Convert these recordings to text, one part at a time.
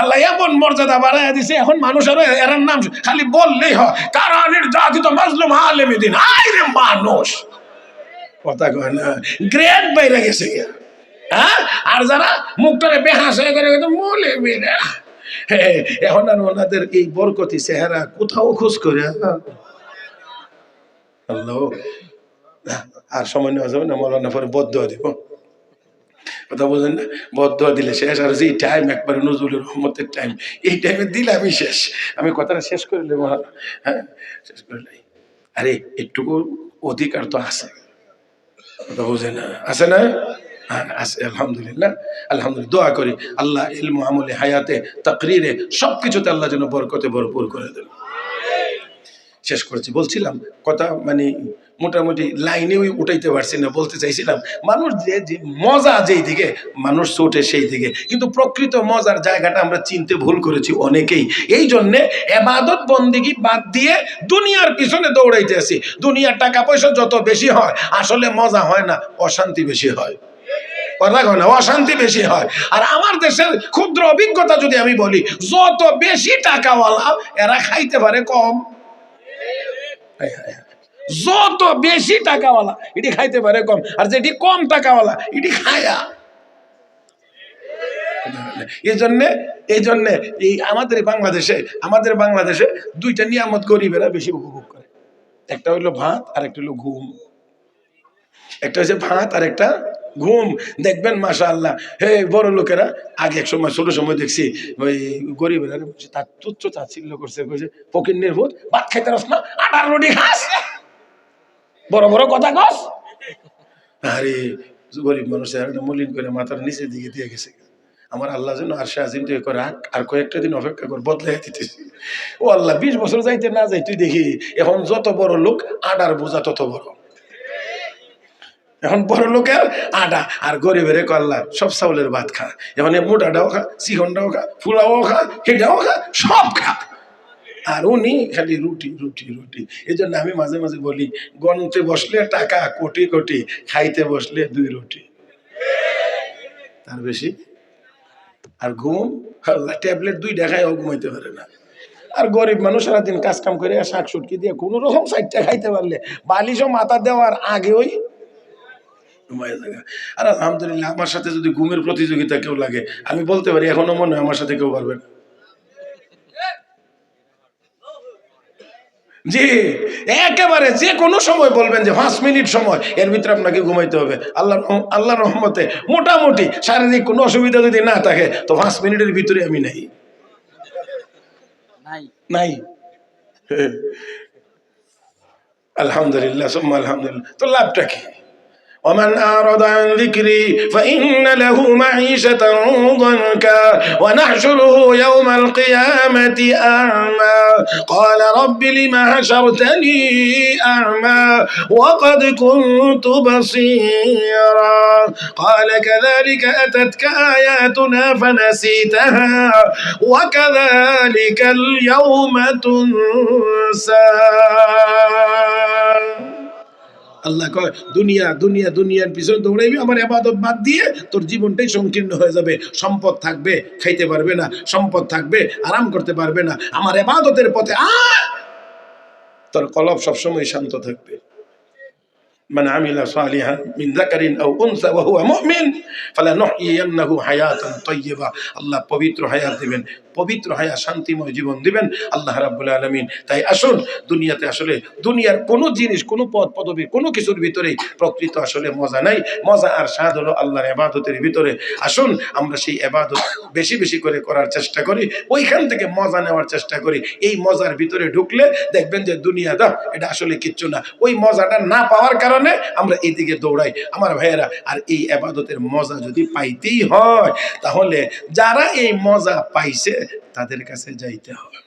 আল্লাহ এমন মর্যাদা বাড়াইয়া দিছে, এখন মানুষ আর এর নাম খালি বললেই হয় কারা নির্যাতিত মাজলুম আলেমে দিন। আইরে মানুষ কথা কয় না, গ্রেড বাইরে গেছে। হ্যাঁ, আর যারা মুখটারে বেহাস হয়ে করে মলে বেরা, এখন আর ওনাদের এই বরকতি চেহারা কোথাও খোঁজ করে আল্লাহ। আর সময় নেওয়া যাবে না, মৌলানা পরে বদদোয়া দিব, কথা বলেন না, বদদোয়া দিলে শেষ। আর যে টাইম একবারে নজরুলের রহমতের টাইম, এই টাইমে দিলে আমি শেষ, আমি কথাটা শেষ করে নেব। হ্যাঁ, শেষ করে নেই। আরে একটুকু অধিকার তো আছে, কথা বুঝে না, আছে না? আছে, আলহামদুলিল্লাহ। আলহামদুলিল্লাহ, দোয়া করি আল্লাহ ইলম আমলে হায়াতে তাকরিরে সবকিছুতে আল্লাহ যেন বরকতে ভরপুর করে দেন। শেষ করেছি, বলছিলাম কথা মানে মোটামুটি লাইনেও উঠাইতে পারছি না। বলতে চাইছিলাম মানুষ যে মজা যেই দিকে মানুষ ছোটে সেই দিকে, কিন্তু প্রকৃত মজার জায়গাটা আমরা চিনতে ভুল করেছি অনেকেই। এই জন্যে এবাদত বন্দিগি বাদ দিয়ে দুনিয়ার পিছনে দৌড়াইতে আসি। দুনিয়ার টাকা পয়সা যত বেশি হয় আসলে মজা হয় না, অশান্তি বেশি হয়। কথা কয় না, অশান্তি বেশি হয়। আর আমার দেশের ক্ষুদ্র অভিজ্ঞতা যদি আমি বলি, যত বেশি টাকাওয়ালা এরা খাইতে পারে কম। যত বেশি টাকাওয়ালা এটি খাইতে পারে কম, আর যেটি কম টাকাওয়ালা এটি খায়া। এই জন্যে এই আমাদের বাংলাদেশে দুইটা নিয়ামত গরিবেরা বেশি উপভোগ করে। একটা হইলো ভাত আর একটা হইলো ঘুম। একটা হচ্ছে ভাত আর একটা ঘুম। দেখবেন মাশাআল্লাহ, হে বড় লোকেরা আগে এক সময় ছোট সময় দেখছি ওই গরিবেরা তার তুচ্ছ তাচ্ছিল্য করছে, কইছে ফকিন্নির ভূত, ভাত খাইতে রস না, আটার রুটি খাস, বড় বড় কথা কস। আরে গরিব মানুষের একটা মলিন করে মাথার নিচে দিকে দিয়ে গেছে। আমার আল্লাহ যেন আরশে আজিম থেকে করে আর কয়েকটা দিন অপেক্ষা কর, বদলাই দিতেছি। ও আল্লাহ, 20 বছর যাইতে না যাই তুই দেখি এখন যত বড় লোক আডার বোঝা তত বড়। এখন বড় লোকের আডা আর গরিবের কল্লা সব চাউলের ভাত খা। এখন মোটাটাও খা, চিকনটাও খা, ফুলাও খা, হেটাও খা, সব খা। আর উনি খালি রুটি রুটি রুটি। এই জন্য আমি মাঝে মাঝে বলি, গণতে বসলে টাকা কোটি কোটি, খাইতে বসলে 2 রুটি, তার বেশি। আর ঘুম, আল্লাহ ট্যাবলেট 2 খায়ও ঘুমাইতে পারে না। আর গরিব মানুষ সারাদিন কাজ কাম করে শাক সুটকি দিয়ে কোন রকম 4টা খাইতে পারলে বালিশও মাথা দেওয়ার আগে ওই ঘুমায় থাকা। আর আলহামদুলিল্লাহ, আমার সাথে যদি ঘুমের প্রতিযোগিতা কেউ লাগে, আমি বলতে পারি এখনো মনে হয় আমার সাথে কেউ পারবে না। জি, একেবারে যে কোনো সময় বলবেন যে 5 মিনিট সময়, এর ভিতরে আপনাকে ঘুমাইতে হবে। আল্লাহ রহমতে মোটামুটি শারীরিক কোনো অসুবিধা যদি না থাকে তো 5 মিনিটের ভিতরে আমি নাই। আলহামদুলিল্লাহ, সুম্মা আলহামদুলিল্লাহ। তো লাভটা কি? ومن أعرض عن ذكري فإن له معيشة ضنكا ونحشره يوم القيامة أعمى قال رب لم حشرتني أعمى وقد كنت بصيرا قال كذلك أتتك آياتنا فنسيتها وكذلك اليوم تنسى। আল্লাহ কয় দুনিয়ার পিছনে দৌড়াইবি, আমার ইবাদত বাদ দিয়ে তোর জীবনটাই সংকীর্ণ হয়ে যাবে। সম্পদ থাকবে, খাইতে পারবে না, সম্পদ থাকবে, আরাম করতে পারবে না। আমার ইবাদতের পথে তোর কলব সবসময় শান্ত থাকবে। من عمل صالحا من ذكر أو أنثى وهو مؤمن فلنحيينه حياة طيبة। আল্লাহ পবিত্র হায়াত দিবেন, পবিত্র হায়াত, শান্তিময় জীবন দিবেন আল্লাহ রাব্বুল আলামিন। তাই আসুন, দুনিয়াতে আসলে দুনিয়ার কোনো জিনিস, কোনো পদ পদবী, কোনো কিছুর ভিতরে প্রকৃত আসলে মজা নাই। মজা আর স্বাদ হলো আল্লাহর ইবাদতের ভিতরে। আসুন আমরা সেই ইবাদত বেশি বেশি করে করার চেষ্টা করি, ওইখান থেকে মজা নেওয়ার চেষ্টা করি। এই মজার ভিতরে ঢুকলে দেখবেন যে দুনিয়াটা এটা আসলে কিচ্ছু না। ওই মজাটা না পাওয়ার কারণে আমরা এইদিকে দৌড়াই আমার ভাইয়েরা। আর এই ইবাদতের মজা যদি পাইতেই হয় তাহলে যারা এই মজা পাইছে তাদের কাছে যাইতে হবে।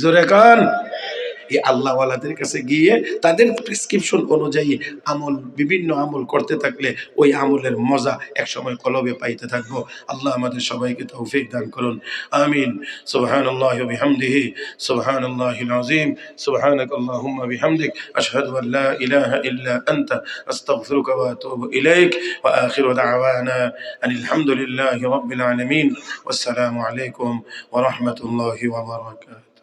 জোরে কান, এই আল্লাহওয়ালাদের কাছে গিয়ে তাদের প্রেসক্রিপশন অনুযায়ী আমল, বিভিন্ন আমল করতে থাকলে ওই আমলের মজা একসময় কলবে পাইতে থাকবো। আল্লাহ আমাদের সবাইকে তৌফিক দান করুন, আমিন। সুবহানাল্লাহি ওয়া বিহামদিহি, সুবহানাল্লাহিল আযীম, সুবহানাকাল্লাহুম্মা বিহামদিক, আশহাদু আল লা ইলাহা ইল্লা আনতা, আস্তাগফিরুকা ওয়া আতুবু ইলাইক, ওয়া আখিরু দাওয়ানা আনিল হামদুলিল্লাহি রাব্বিল আলামিন। ওয়াসসালামু আলাইকুম ওয়া রাহমাতুল্লাহি ওয়া বারাকাতুহু।